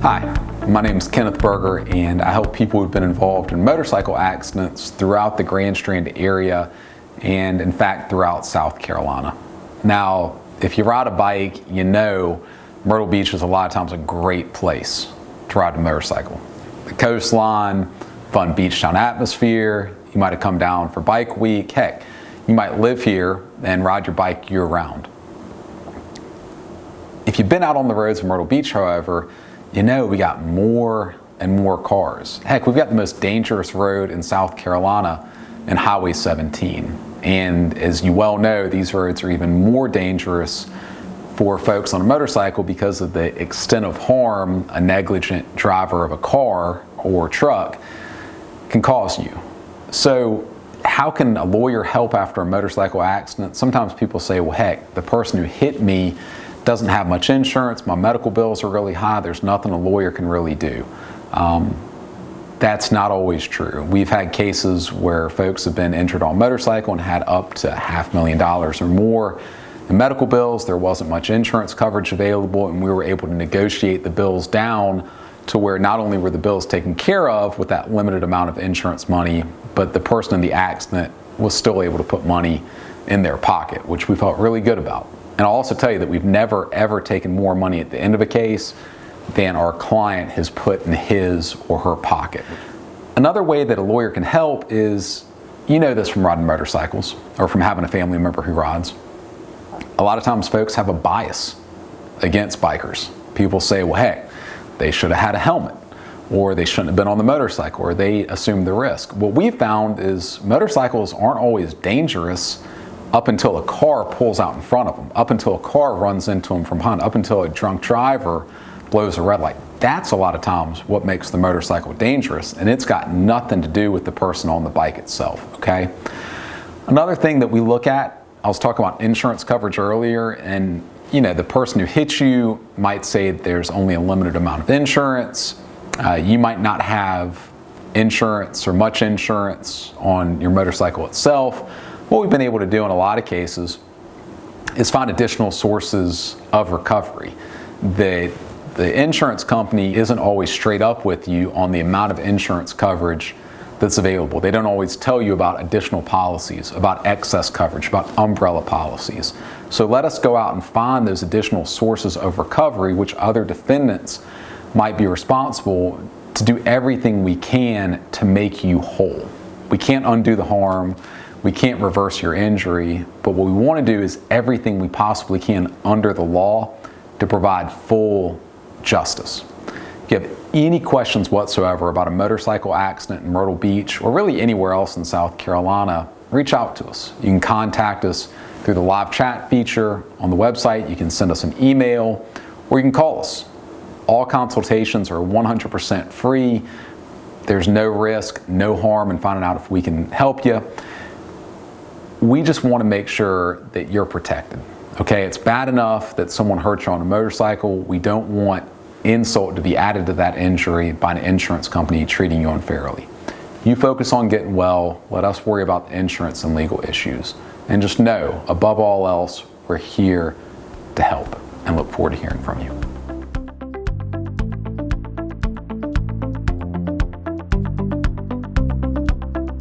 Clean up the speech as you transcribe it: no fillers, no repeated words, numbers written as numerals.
Hi, my name is Kenneth Berger and I help people who've been involved in motorcycle accidents throughout the Grand Strand area and in fact throughout South Carolina. Now, if you ride a bike, you know Myrtle Beach is a lot of times a great place to ride a motorcycle. The coastline, fun beach town atmosphere, you might have come down for bike week, heck, you might live here and ride your bike year round. If you've been out on the roads of Myrtle Beach, however, you know we got more and more cars. Heck, we've got the most dangerous road in South Carolina in Highway 17. And as you well know, these roads are even more dangerous for folks on a motorcycle because of the extent of harm a negligent driver of a car or truck can cause you. So how can a lawyer help after a motorcycle accident? Sometimes people say, well, heck, the person who hit me doesn't have much insurance, my medical bills are really high, there's nothing a lawyer can really do. That's not always true. We've had cases where folks have been injured on a motorcycle and had up to $500,000 or more in medical bills. There wasn't much insurance coverage available, and we were able to negotiate the bills down to where not only were the bills taken care of with that limited amount of insurance money, but the person in the accident was still able to put money in their pocket, which we felt really good about. And I'll also tell you that we've never ever taken more money at the end of a case than our client has put in his or her pocket. Another way that a lawyer can help is, you know this from riding motorcycles or from having a family member who rides. A lot of times folks have a bias against bikers. People say, well, hey, they should have had a helmet, or they shouldn't have been on the motorcycle, or they assumed the risk. What we've found is motorcycles aren't always dangerous up until a car pulls out in front of them, up until a car runs into them from behind, up until a drunk driver blows a red light. That's a lot of times what makes the motorcycle dangerous, and it's got nothing to do with the person on the bike itself, okay? Another thing that we look at, I was talking about insurance coverage earlier, and you know, the person who hits you might say there's only a limited amount of insurance. You might not have insurance or much insurance on your motorcycle itself. What we've been able to do in a lot of cases is find additional sources of recovery. The insurance company isn't always straight up with you on the amount of insurance coverage that's available. They don't always tell you about additional policies, about excess coverage, about umbrella policies. So let us go out and find those additional sources of recovery which other defendants might be responsible to do everything we can to make you whole. We can't undo the harm. We can't reverse your injury, but what we want to do is everything we possibly can under the law to provide full justice. If you have any questions whatsoever about a motorcycle accident in Myrtle Beach or really anywhere else in South Carolina, reach out to us. You can contact us through the live chat feature on the website. You can send us an email or you can call us. All consultations are 100% free. There's no risk, no harm in finding out if we can help you. We just want to make sure that you're protected. Okay, it's bad enough that someone hurt you on a motorcycle. We don't want insult to be added to that injury by an insurance company treating you unfairly. You focus on getting well, let us worry about the insurance and legal issues. And just know, above all else, we're here to help and look forward to hearing from you.